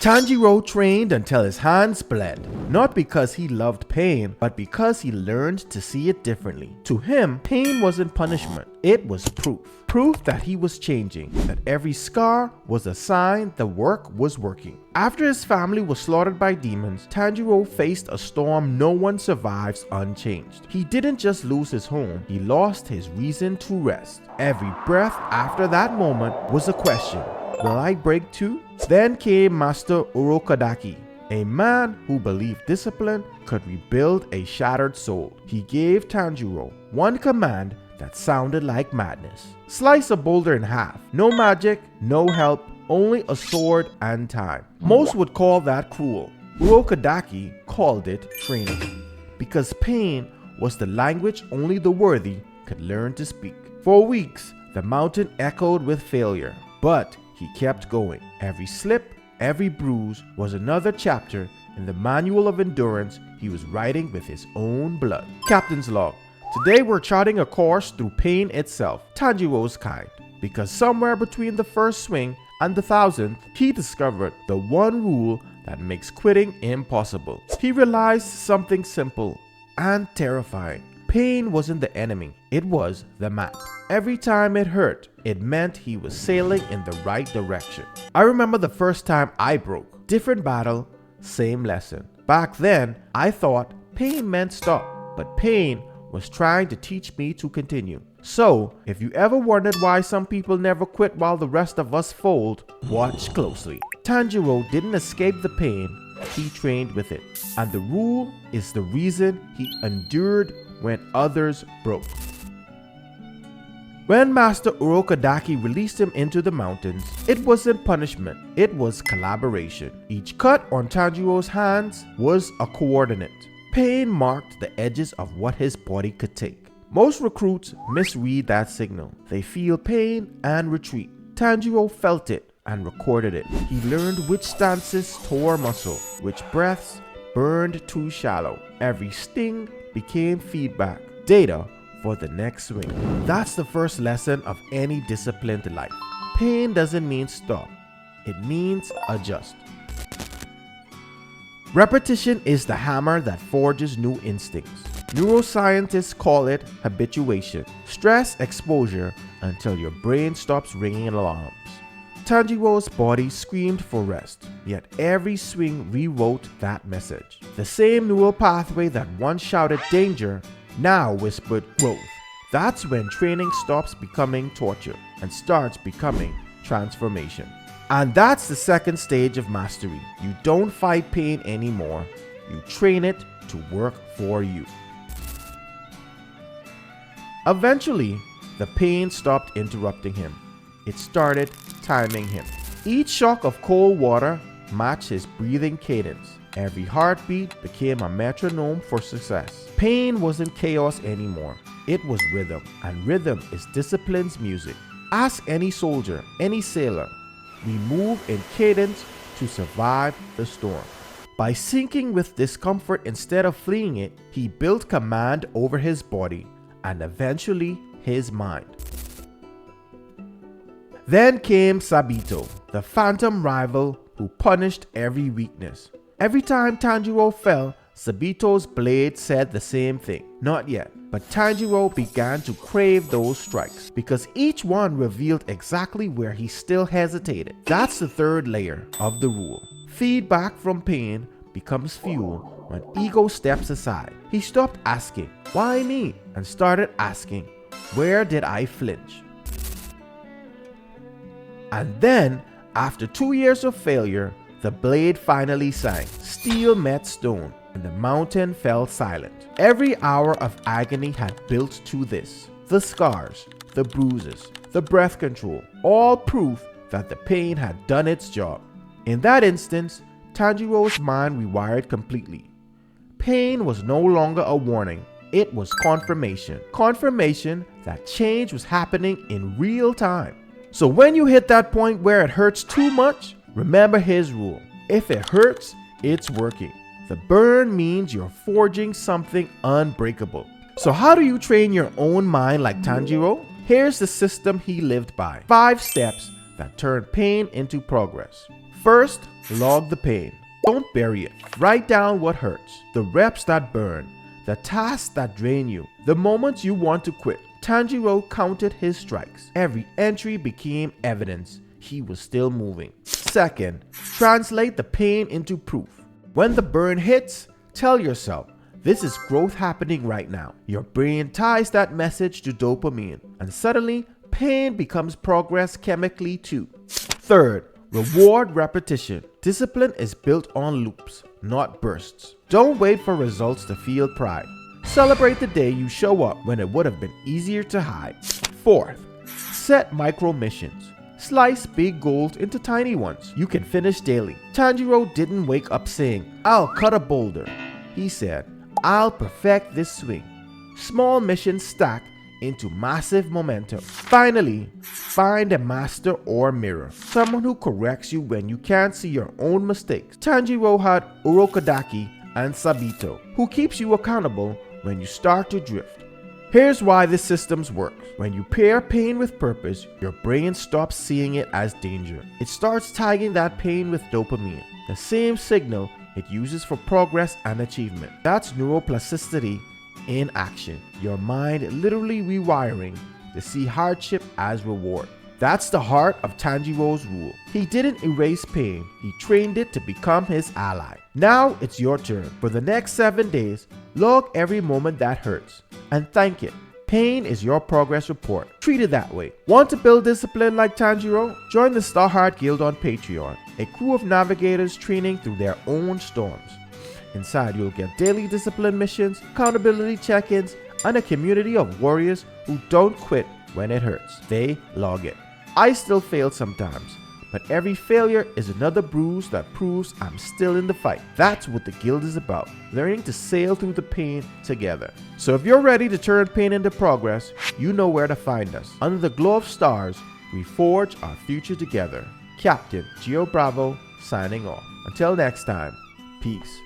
Tanjiro trained until his hands bled, not because he loved pain, but because he learned to see it differently. To him, pain wasn't punishment, it was proof. Proof that he was changing, that every scar was a sign the work was working. After his family was slaughtered by demons, Tanjiro faced a storm no one survives unchanged. He didn't just lose his home, he lost his reason to rest. Every breath after that moment was a question. Will I break too? Then came Master Urokodaki, a man who believed discipline could rebuild a shattered soul. He gave Tanjiro one command that sounded like madness. Slice a boulder in half. No magic, no help, only a sword and time. Most would call that cruel. Urokodaki called it training, because pain was the language only the worthy could learn to speak. For weeks, the mountain echoed with failure, but he kept going. Every slip, every bruise was another chapter in the manual of endurance he was writing with his own blood. Captain's log. Today we're charting a course through pain itself, Tanjiro's kind, because somewhere between the first swing and the 1000th, he discovered the one rule that makes quitting impossible. He realized something simple and terrifying. Pain wasn't the enemy, it was the map. Every time it hurt, it meant he was sailing in the right direction. I remember the first time I broke. Different battle, same lesson. Back then, I thought pain meant stop, but pain was trying to teach me to continue. So, if you ever wondered why some people never quit while the rest of us fold, watch closely. Tanjiro didn't escape the pain, he trained with it. And the rule is the reason he endured when others broke. When Master Urokodaki released him into the mountains, it wasn't punishment, it was collaboration. Each cut on Tanjiro's hands was a coordinate. Pain marked the edges of what his body could take. Most recruits misread that signal. They feel pain and retreat. Tanjiro felt it and recorded it. He learned which stances tore muscle, which breaths burned too shallow. Every sting became feedback, data for the next swing. That's the first lesson of any disciplined life. Pain doesn't mean stop, it means adjust. Repetition is the hammer that forges new instincts. Neuroscientists call it habituation. Stress exposure until your brain stops ringing alarms. Tanjiro's body screamed for rest, yet every swing rewrote that message. The same neural pathway that once shouted danger now whispered growth. That's when training stops becoming torture and starts becoming transformation. And that's the second stage of mastery. You don't fight pain anymore. You train it to work for you. Eventually, the pain stopped interrupting him. It started timing him. Each shock of cold water matched his breathing cadence. Every heartbeat became a metronome for success. Pain wasn't chaos anymore. It was rhythm, and rhythm is discipline's music. Ask any soldier, any sailor. We move in cadence to survive the storm. By syncing with discomfort instead of fleeing it, he built command over his body and eventually his mind. Then came Sabito, the phantom rival who punished every weakness. Every time Tanjiro fell, Sabito's blade said the same thing. Not yet. But Tanjiro began to crave those strikes because each one revealed exactly where he still hesitated. That's the third layer of the rule. Feedback from pain becomes fuel when ego steps aside. He stopped asking, "Why me?" and started asking, "Where did I flinch?" And then, after 2 years of failure, the blade finally sang. Steel met stone, and the mountain fell silent. Every hour of agony had built to this. The scars, the bruises, the breath control, all proof that the pain had done its job. In that instance, Tanjiro's mind rewired completely. Pain was no longer a warning, it was confirmation. Confirmation that change was happening in real time. So when you hit that point where it hurts too much, remember his rule. If it hurts, it's working. The burn means you're forging something unbreakable. So how do you train your own mind like Tanjiro? Here's the system he lived by. 5 steps that turn pain into progress. First, log the pain. Don't bury it. Write down what hurts, the reps that burn, the tasks that drain you, the moments you want to quit. Tanjiro counted his strikes. Every entry became evidence he was still moving. Second, translate the pain into proof. When the burn hits, tell yourself, this is growth happening right now. Your brain ties that message to dopamine, and suddenly, pain becomes progress chemically too. Third, reward repetition. Discipline is built on loops, not bursts. Don't wait for results to feel pride. Celebrate the day you show up when it would have been easier to hide. Fourth, set micro missions. Slice big goals into tiny ones you can finish daily. Tanjiro didn't wake up saying, I'll cut a boulder. He said, I'll perfect this swing. Small missions stack into massive momentum. Finally, find a master or mirror, someone who corrects you when you can't see your own mistakes. Tanjiro had Urokodaki and Sabito, who keeps you accountable when you start to drift. Here's why this system works. When you pair pain with purpose, your brain stops seeing it as danger. It starts tagging that pain with dopamine, the same signal it uses for progress and achievement. That's neuroplasticity in action. Your mind literally rewiring to see hardship as reward. That's the heart of Tanjiro's rule. He didn't erase pain, he trained it to become his ally. Now it's your turn. For the next 7 days, log every moment that hurts and thank it. Pain is your progress report. Treat it that way. Want to build discipline like Tanjiro? Join the Starheart Guild on Patreon, a crew of navigators training through their own storms. Inside, you'll get daily discipline missions, accountability check-ins, and a community of warriors who don't quit when it hurts. They log it. I still fail sometimes, but every failure is another bruise that proves I'm still in the fight. That's what the guild is about, learning to sail through the pain together. So if you're ready to turn pain into progress, you know where to find us. Under the glow of stars, we forge our future together. Captain Gio Bravo signing off. Until next time, peace.